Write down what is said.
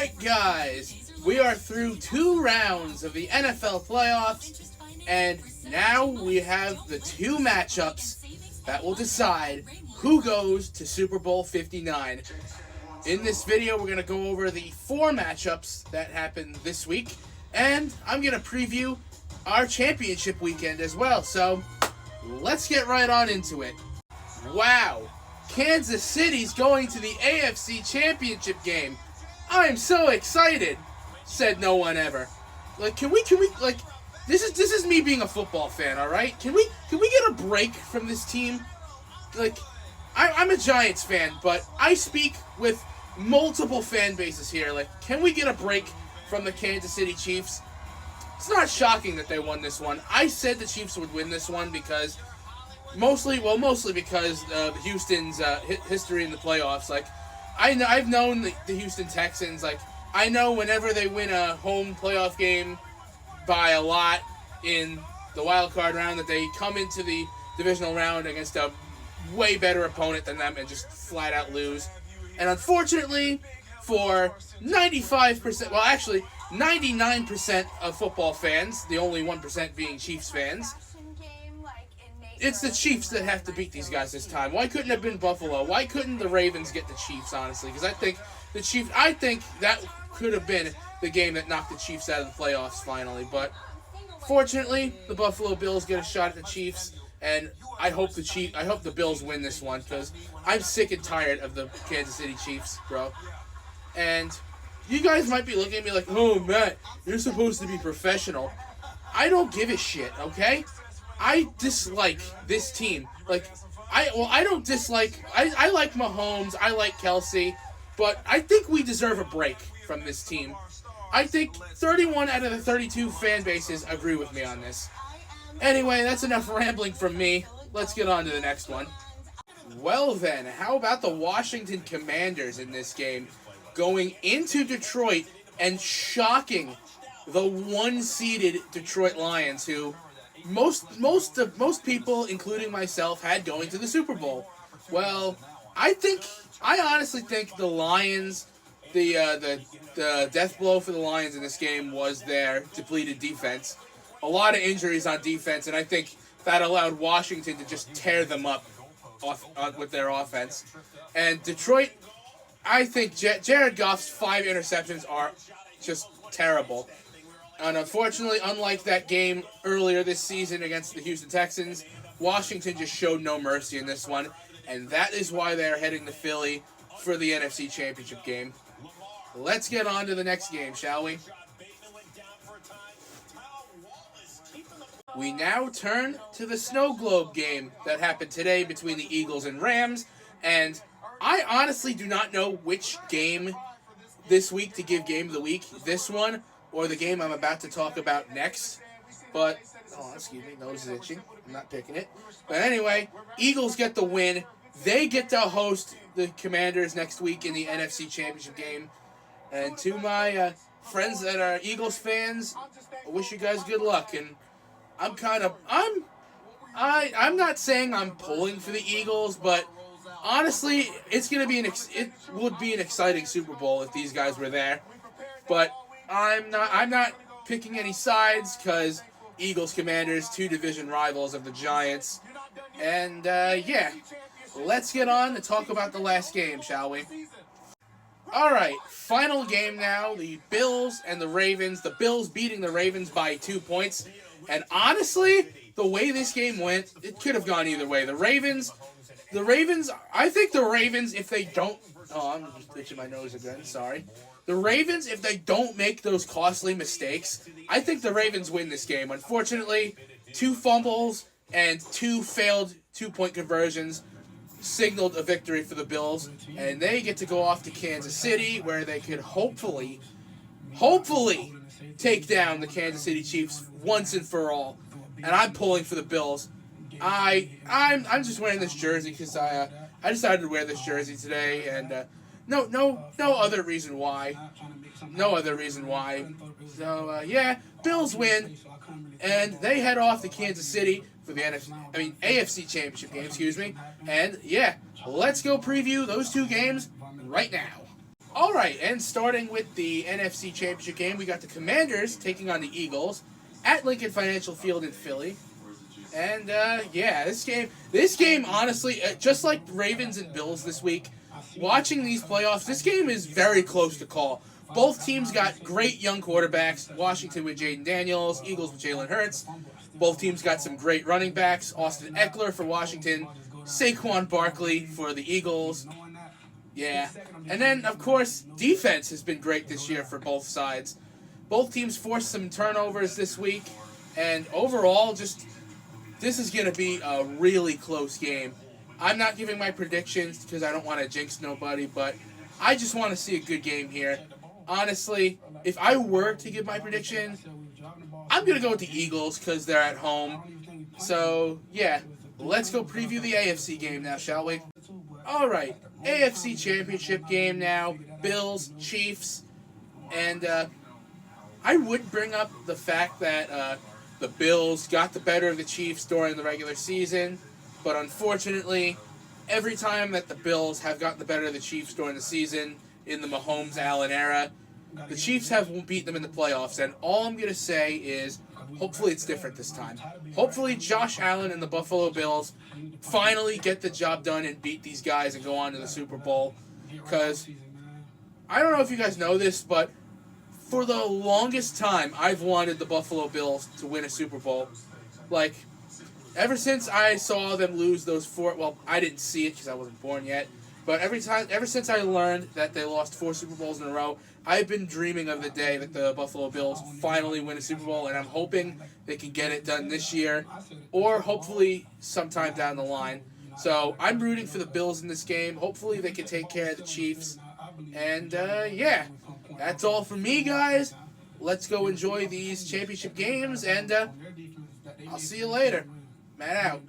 Alright guys, we are through 2 rounds of the NFL playoffs, and now we have the 2 matchups that will decide who goes to Super Bowl 59. In this video, we're going to go over the 4 matchups that happened this week, and I'm going to preview our championship weekend as well, so let's get right on into it. Wow, Kansas City's going to the AFC Championship game. I'm so excited, said no one ever. Can we, this is me being a football fan, alright? Can we get a break from this team? I'm a Giants fan, but I speak with multiple fan bases here. Can we get a break from the Kansas City Chiefs? It's not shocking that they won this one. I said the Chiefs would win this one because, mostly because of Houston's history in the playoffs. I've known the Houston Texans. I know whenever they win a home playoff game by a lot in the wild card round, that they come into the divisional round against a way better opponent than them and just flat out lose. And unfortunately, for 95%, well actually 99% of football fans, the only 1% being Chiefs fans, it's the Chiefs that have to beat these guys this time. Why couldn't it have been Buffalo? Why couldn't the Ravens get the Chiefs, honestly? Because I think that could have been the game that knocked the Chiefs out of the playoffs finally. But fortunately, the Buffalo Bills get a shot at the Chiefs, and I hope the Bills win this one, because I'm sick and tired of the Kansas City Chiefs, bro. And you guys might be looking at me like, oh, Matt, you're supposed to be professional. I don't give a shit, okay? I dislike this team. I don't dislike... I like Mahomes, I like Kelsey, but I think we deserve a break from this team. I think 31 out of the 32 fan bases agree with me on this. Anyway, that's enough rambling from me. Let's get on to the next one. Well then, how about the Washington Commanders in this game, going into Detroit and shocking the 1-seeded Detroit Lions, who most people, including myself, had going to the Super Bowl. Well, I honestly think the Lions, the death blow for the Lions in this game was their depleted defense. A lot of injuries on defense, and I think that allowed Washington to just tear them up with their offense. And Detroit, I think Jared Goff's 5 interceptions are just terrible. And unfortunately, unlike that game earlier this season against the Houston Texans, Washington just showed no mercy in this one, and that is why they're heading to Philly for the NFC Championship game. Let's get on to the next game, shall we? We now turn to the Snow Globe game that happened today between the Eagles and Rams, and I honestly do not know which game this week to give Game of the Week, this one or the game I'm about to talk about next. But, oh, excuse me, nose is itching. I'm not picking it. But anyway, Eagles get the win. They get to host the Commanders next week in the NFC Championship game. And to my friends that are Eagles fans, I wish you guys good luck. And I'm not saying I'm pulling for the Eagles, but honestly, it would be an exciting Super Bowl if these guys were there. But I'm not picking any sides, because Eagles Commanders, 2 division rivals of the Giants. And yeah, let's get on to talk about the last game, shall we? Alright, final game now, the Bills and the Ravens. The Bills beating the Ravens by 2 points. And honestly, the way this game went, it could have gone either way. The Ravens, I think the Ravens, if they don't... Oh, I'm just itching my nose again, sorry. The Ravens, if they don't make those costly mistakes, I think the Ravens win this game. Unfortunately, 2 fumbles and 2 failed 2-point conversions signaled a victory for the Bills, and they get to go off to Kansas City, where they could hopefully take down the Kansas City Chiefs once and for all. And I'm pulling for the Bills. I'm just wearing this jersey because I decided to wear this jersey today, and no other reason why. No other reason why. So yeah, Bills win, and they head off to Kansas City for the AFC Championship game, excuse me. And yeah, let's go preview those 2 games right now. All right, and starting with the NFC Championship game, we got the Commanders taking on the Eagles at Lincoln Financial Field in Philly. And yeah, this game, honestly, just like Ravens and Bills this week, watching these playoffs, this game is very close to call. Both teams got great young quarterbacks. Washington with Jaden Daniels, Eagles with Jalen Hurts. Both teams got some great running backs. Austin Eckler for Washington, Saquon Barkley for the Eagles. Yeah. And then, of course, defense has been great this year for both sides. Both teams forced some turnovers this week. And overall, this is going to be a really close game. I'm not giving my predictions because I don't want to jinx nobody, but I just want to see a good game here. Honestly, if I were to give my prediction, I'm going to go with the Eagles because they're at home. So, yeah, let's go preview the AFC game now, shall we? All right, AFC Championship game now, Bills, Chiefs, and I would bring up the fact that the Bills got the better of the Chiefs during the regular season, but unfortunately, every time that the Bills have gotten the better of the Chiefs during the season in the Mahomes-Allen era, the Chiefs have beat them in the playoffs, and all I'm going to say is hopefully it's different this time. Hopefully Josh Allen and the Buffalo Bills finally get the job done and beat these guys and go on to the Super Bowl, because I don't know if you guys know this, but for the longest time, I've wanted the Buffalo Bills to win a Super Bowl. Like, ever since I saw them lose those well, I didn't see it because I wasn't born yet, but ever since I learned that they lost 4 Super Bowls in a row, I've been dreaming of the day that the Buffalo Bills finally win a Super Bowl, and I'm hoping they can get it done this year, or hopefully sometime down the line. So I'm rooting for the Bills in this game. Hopefully they can take care of the Chiefs. And, yeah, that's all from me, guys. Let's go enjoy these championship games, and I'll see you later. Matt out.